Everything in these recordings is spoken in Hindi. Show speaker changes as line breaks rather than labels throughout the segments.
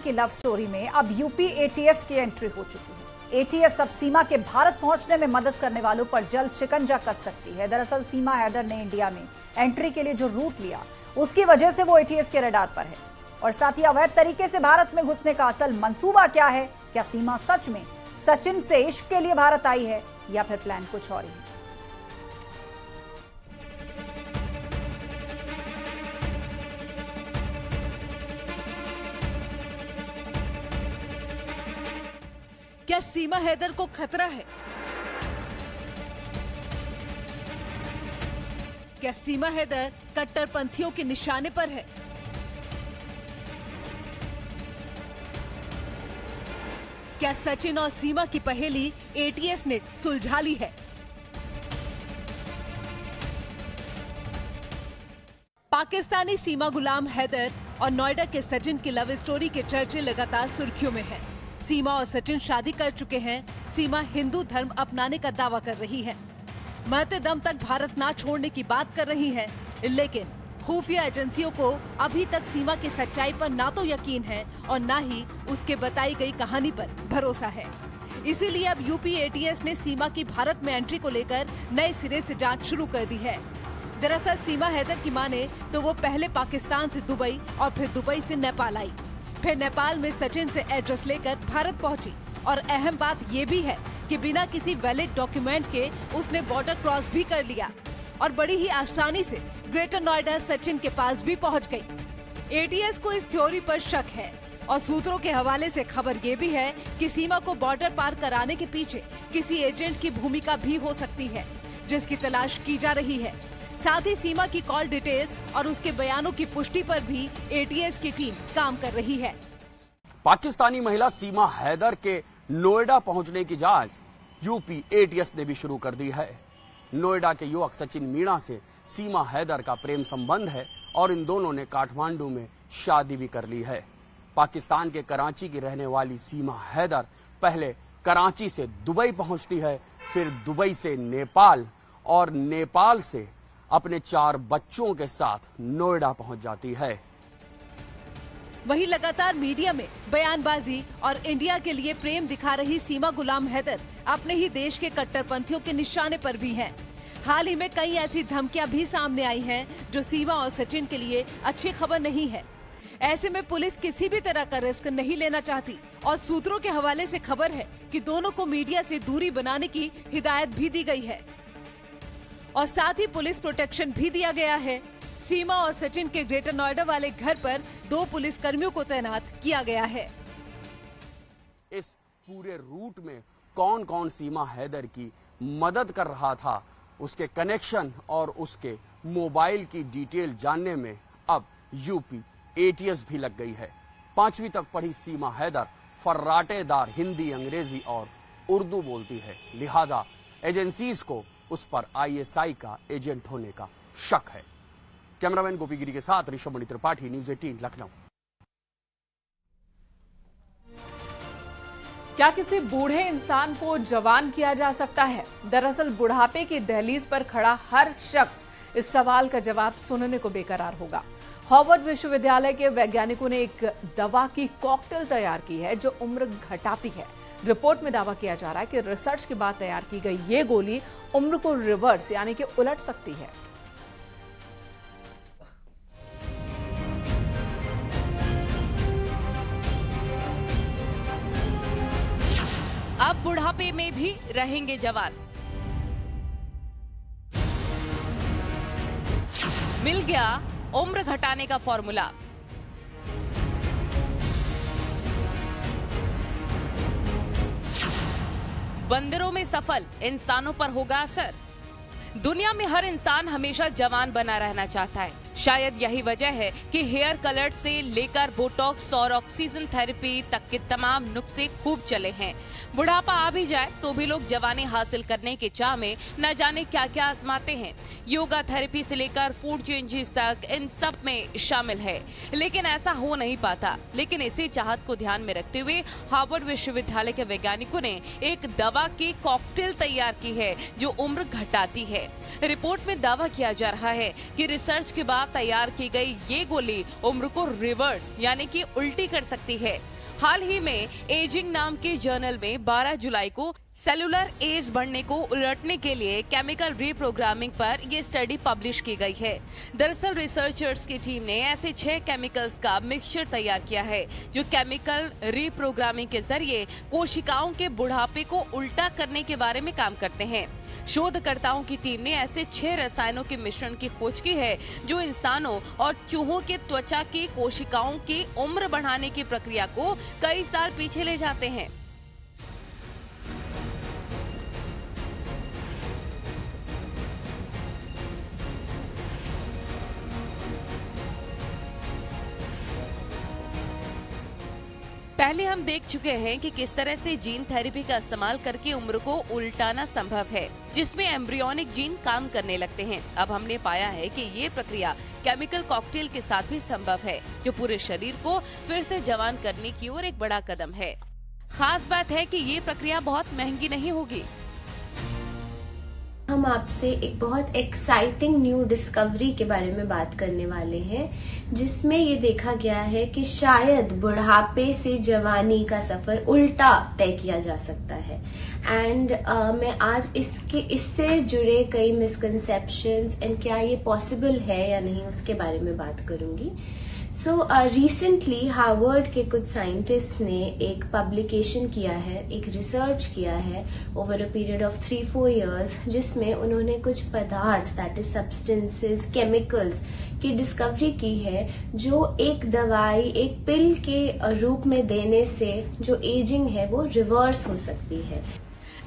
की लव स्टोरी में अब यूपी एटीएस की एंट्री हो चुकी है। एटीएस अब सीमा के भारत पहुंचने में मदद करने वालों पर जल्द शिकंजा कस सकती है। दरअसल सीमा हैदर ने इंडिया में एंट्री के लिए जो रूट लिया, उसकी वजह से वो एटीएस के रडार पर है। और साथ ही अवैध तरीके से भारत में घुसने का असल मंसूबा क्या है? क्या सीमा सच में सचिन से इश्क के लिए भारत आई है या फिर प्लान कुछ और ही है?
क्या सीमा हैदर को खतरा है? क्या सीमा हैदर कट्टरपंथियों के निशाने पर है? क्या सचिन और सीमा की पहेली एटीएस ने सुलझा ली है? पाकिस्तानी सीमा गुलाम हैदर और नोएडा के सचिन की लव स्टोरी के चर्चे लगातार सुर्खियों में हैं। सीमा और सचिन शादी कर चुके हैं। सीमा हिंदू धर्म अपनाने का दावा कर रही है, मरते दम तक भारत ना छोड़ने की बात कर रही है। लेकिन खुफिया एजेंसियों को अभी तक सीमा की सच्चाई पर ना तो यकीन है और ना ही उसके बताई गई कहानी पर भरोसा है। इसीलिए अब यूपी एटीएस ने सीमा की भारत में एंट्री को लेकर नए सिरे से जांच शुरू कर दी है। दरअसल सीमा हैदर की माने तो वो पहले पाकिस्तान से दुबई और फिर दुबई से नेपाल आई, फिर नेपाल में सचिन से एड्रेस लेकर भारत पहुंची। और अहम बात ये भी है कि बिना किसी वैलिड डॉक्यूमेंट के उसने बॉर्डर क्रॉस भी कर लिया और बड़ी ही आसानी से ग्रेटर नोएडा सचिन के पास भी पहुंच गई। एटीएस को इस थ्योरी पर शक है और सूत्रों के हवाले से खबर ये भी है कि सीमा को बॉर्डर पार कराने के पीछे किसी एजेंट की भूमिका भी हो सकती है, जिसकी तलाश की जा रही है। साथ ही सीमा की कॉल डिटेल्स और उसके बयानों की पुष्टि पर भी एटीएस की टीम काम कर रही है।
पाकिस्तानी महिला सीमा हैदर के नोएडा पहुंचने की जांच यूपी एटीएस ने भी शुरू कर दी है। नोएडा के युवक सचिन मीणा से सीमा हैदर का प्रेम संबंध है और इन दोनों ने काठमांडू में शादी भी कर ली है। पाकिस्तान के कराची की रहने वाली सीमा हैदर पहले कराची से दुबई पहुंचती है, फिर दुबई से नेपाल और नेपाल से अपने 4 बच्चों के साथ नोएडा पहुंच जाती है।
वहीं लगातार मीडिया में बयानबाजी और इंडिया के लिए प्रेम दिखा रही सीमा गुलाम हैदर अपने ही देश के कट्टरपंथियों के निशाने पर भी हैं। हाल ही में कई ऐसी धमकियां भी सामने आई हैं जो सीमा और सचिन के लिए अच्छी खबर नहीं है। ऐसे में पुलिस किसी भी तरह का रिस्क नहीं लेना चाहती और सूत्रों के हवाले से खबर है कि दोनों को मीडिया से दूरी बनाने की हिदायत भी दी गई है और साथ ही पुलिस प्रोटेक्शन भी दिया गया है। सीमा और सचिन के ग्रेटर नोएडा वाले घर पर 2 पुलिस कर्मियों को तैनात किया गया है।
इस पूरे रूट में कौन कौन सीमा हैदर की मदद कर रहा था, उसके कनेक्शन और उसके मोबाइल की डिटेल जानने में अब यूपी एटीएस भी लग गई है। 5वीं तक पढ़ी सीमा हैदर फर्राटेदार हिंदी, अंग्रेजी और उर्दू बोलती है, लिहाजा एजेंसीज को उस पर आईएसआई का एजेंट होने का शक है। कैमरामैन गोपीगिरी के साथ ऋषभमणि त्रिपाठी, न्यूज़ 18 लखनऊ।
क्या किसी बूढ़े इंसान को जवान किया जा सकता है? दरअसल बुढ़ापे की दहलीज पर खड़ा हर शख्स इस सवाल का जवाब सुनने को बेकरार होगा। हार्वर्ड विश्वविद्यालय के वैज्ञानिकों ने एक दवा की कॉकटेल तैयार की है जो उम्र घटाती है। रिपोर्ट में दावा किया जा रहा है कि रिसर्च के बाद तैयार की गई ये गोली उम्र को रिवर्स यानी कि उलट सकती है।
अब बुढ़ापे में भी रहेंगे जवान। मिल गया उम्र घटाने का फॉर्मूला। बंदरों में सफल, इंसानों पर होगा असर। दुनिया में हर इंसान हमेशा जवान बना रहना चाहता है। शायद यही वजह है कि हेयर कलर से लेकर बोटॉक्स और ऑक्सीजन थेरेपी तक के तमाम नुस्खे खूब चले हैं। बुढ़ापा आ भी जाए तो भी लोग जवानी हासिल करने के चाह में न जाने क्या क्या आजमाते हैं। योगा थेरेपी से लेकर फूड चेंजेस तक इन सब में शामिल है, लेकिन ऐसा हो नहीं पाता। लेकिन इसी चाहत को ध्यान में रखते हुए हार्वर्ड विश्वविद्यालय के वैज्ञानिकों ने एक दवा की कॉकटेल तैयार की है जो उम्र घटाती है। रिपोर्ट में दावा किया जा रहा है कि रिसर्च के बाद तैयार की गई ये गोली उम्र को रिवर्स यानी कि उल्टी कर सकती है। हाल ही में एजिंग नाम के जर्नल में 12 जुलाई को सेलुलर एज बढ़ने को उलटने के लिए केमिकल रीप्रोग्रामिंग पर ये स्टडी पब्लिश की गई है। दरअसल रिसर्चर्स की टीम ने ऐसे 6 केमिकल्स का मिक्सचर तैयार किया है जो केमिकल रीप्रोग्रामिंग के जरिए कोशिकाओं के बुढ़ापे को उल्टा करने के बारे में काम करते हैं। शोधकर्ताओं की टीम ने ऐसे 6 रसायनों के मिश्रण की खोज की है जो इंसानों और चूहों के त्वचा की कोशिकाओं की उम्र बढ़ाने की प्रक्रिया को कई साल पीछे ले जाते हैं। पहले हम देख चुके हैं कि किस तरह से जीन थेरेपी का इस्तेमाल करके उम्र को उल्टाना संभव है, जिसमें एम्ब्रियोनिक जीन काम करने लगते हैं। अब हमने पाया है कि ये प्रक्रिया केमिकल कॉकटेल के साथ भी संभव है, जो पूरे शरीर को फिर से जवान करने की ओर एक बड़ा कदम है। खास बात है कि ये प्रक्रिया बहुत महंगी नहीं होगी।
हम आपसे एक बहुत एक्साइटिंग न्यू डिस्कवरी के बारे में बात करने वाले हैं, जिसमें ये देखा गया है कि शायद बुढ़ापे से जवानी का सफर उल्टा तय किया जा सकता है। एंड मैं आज इससे जुड़े कई मिसकंसेप्शंस एंड क्या ये पॉसिबल है या नहीं उसके बारे में बात करूंगी। रिसेंटली हार्वर्ड के कुछ साइंटिस्ट ने एक पब्लिकेशन किया है, एक रिसर्च किया है over a period of 3-4 years, जिसमें उन्होंने कुछ पदार्थ दैट इज सब्सटेंसेस, केमिकल्स की डिस्कवरी की है जो एक दवाई, एक पिल के रूप में देने से जो एजिंग है वो रिवर्स हो सकती है।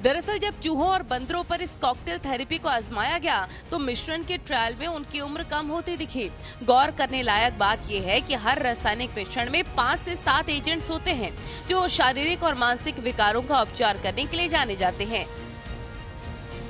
दरअसल जब चूहों और बंदरों पर इस कॉकटेल थेरेपी को आजमाया गया तो मिश्रण के ट्रायल में उनकी उम्र कम होती दिखी। गौर करने लायक बात यह है कि हर रासायनिक मिश्रण में 5 से 7 एजेंट्स होते हैं जो शारीरिक और मानसिक विकारों का उपचार करने के लिए जाने जाते हैं।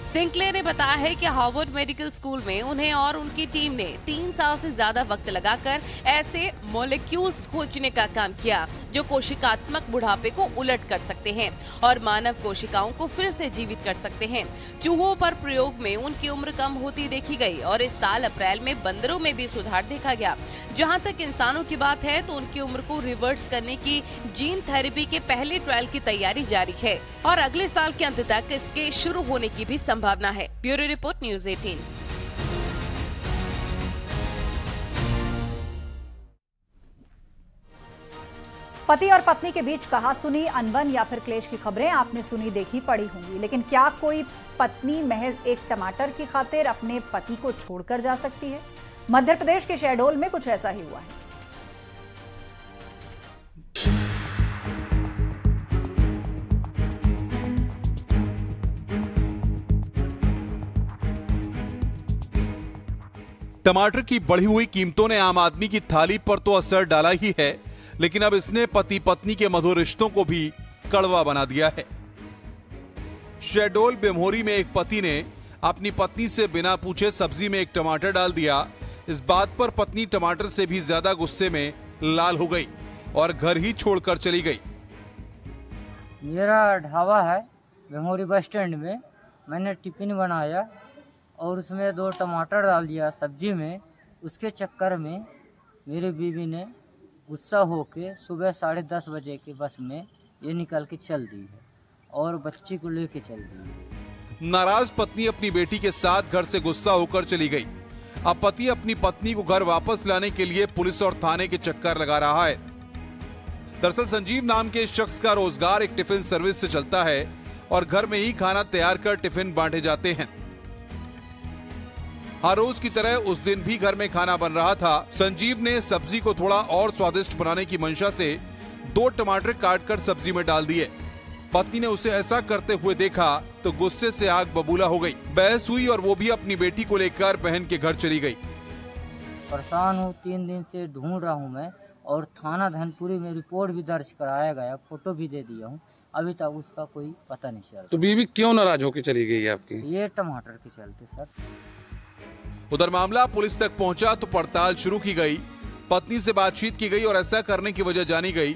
सिंक्लेयर ने बताया है कि हार्वर्ड मेडिकल स्कूल में उन्हें और उनकी टीम ने 3 साल से ज्यादा वक्त लगाकर ऐसे मॉलिक्यूल्स खोजने का काम किया जो कोशिकात्मक बुढ़ापे को उलट कर सकते हैं और मानव कोशिकाओं को फिर से जीवित कर सकते हैं। चूहों पर प्रयोग में उनकी उम्र कम होती देखी गई और इस साल अप्रैल में बंदरों में भी सुधार देखा गया। जहां तक इंसानों की बात है तो उनकी उम्र को रिवर्स करने की जीन थेरेपी के पहले ट्रायल की तैयारी जारी है और अगले साल के अंत तक इसके शुरू होने की भी संभावना है। Bureau report, news 18।
पति और पत्नी के बीच कहासुनी, अनबन या फिर क्लेश की खबरें आपने सुनी, देखी, पढ़ी होंगी, लेकिन क्या कोई पत्नी महज एक टमाटर की खातिर अपने पति को छोड़कर जा सकती है? मध्य प्रदेश के शहडोल में कुछ ऐसा ही हुआ है।
टमाटर की बढ़ी हुई कीमतों ने आम आदमी की थाली पर तो असर डाला ही है, लेकिन अब इसने पति पत्नी के मधुर रिश्तों को भी कड़वा बना दिया है। शहडोल बेमोरी में एक पति ने अपनी पत्नी से बिना पूछे सब्जी में एक टमाटर डाल दिया। इस बात पर पत्नी टमाटर से भी ज्यादा गुस्से में लाल हो गई और घर ही छोड़कर चली गई।
मेरा ढाबा है बेमोरी बस स्टैंड में, मैंने टिफिन बनाया और उसमें 2 टमाटर डाल दिया सब्जी में। उसके चक्कर में मेरी बीवी ने गुस्सा होके सुबह 10:30 बजे के बस में ये निकल के चल दी है और बच्ची को लेके चल दी है।
नाराज पत्नी अपनी बेटी के साथ घर से गुस्सा होकर चली गई। अब पति अपनी पत्नी को घर वापस लाने के लिए पुलिस और थाने के चक्कर लगा रहा है। दरअसल संजीव नाम के शख्स का रोजगार एक टिफिन सर्विस से चलता है और घर में ही खाना तैयार कर टिफिन बांटे जाते हैं। हर रोज की तरह उस दिन भी घर में खाना बन रहा था। संजीव ने सब्जी को थोड़ा और स्वादिष्ट बनाने की मंशा से 2 टमाटर काटकर सब्जी में डाल दिए। पत्नी ने उसे ऐसा करते हुए देखा तो गुस्से से आग बबूला हो गई। बहस हुई और वो भी अपनी बेटी को लेकर बहन के घर चली गई।
परेशान हूँ, 3 दिन से ढूंढ रहा हूँ मैं और थाना धनपुरी में रिपोर्ट भी दर्ज कराया गया, फोटो भी दे दिया हूँ, अभी तक उसका कोई पता नहीं चला।
तो बीवी क्यों नाराज होकर चली गई है आपकी?
ये टमाटर के चलते सर।
उधर मामला पुलिस तक पहुंचा तो पड़ताल शुरू की गई। पत्नी से बातचीत की गई और ऐसा करने की वजह जानी गई।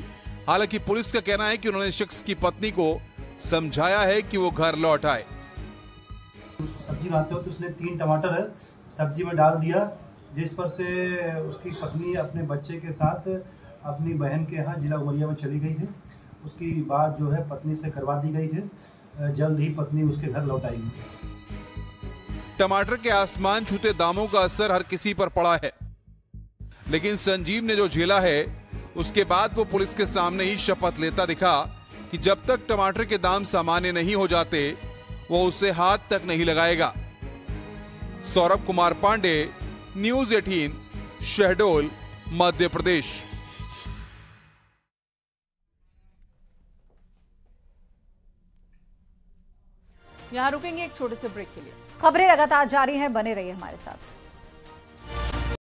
हालांकि पुलिस का कहना है कि उन्होंने शख्स की पत्नी को समझाया है कि वो घर लौट आए।
सब्जी बनाते हो तो उसने 3 टमाटर सब्जी में डाल दिया, जिस पर से उसकी पत्नी अपने बच्चे के साथ अपनी बहन के यहाँ जिला उमरिया में चली गई है। उसकी बात जो है पत्नी से करवा दी गई है। जल्द ही पत्नी उसके घर लौट आएगी।
टमाटर के आसमान छूते दामों का असर हर किसी पर पड़ा है, लेकिन संजीव ने जो झेला है उसके बाद वो पुलिस के सामने ही शपथ लेता दिखा कि जब तक टमाटर के दाम सामान्य नहीं हो जाते वो उसे हाथ तक नहीं लगाएगा। सौरभ कुमार पांडे, न्यूज़ 18, शहडोल, मध्य प्रदेश।
यहाँ रुकेंगे एक छोटे से ब्रेक के लिए।
खबरें लगातार जारी हैं, बने रहिए हमारे साथ।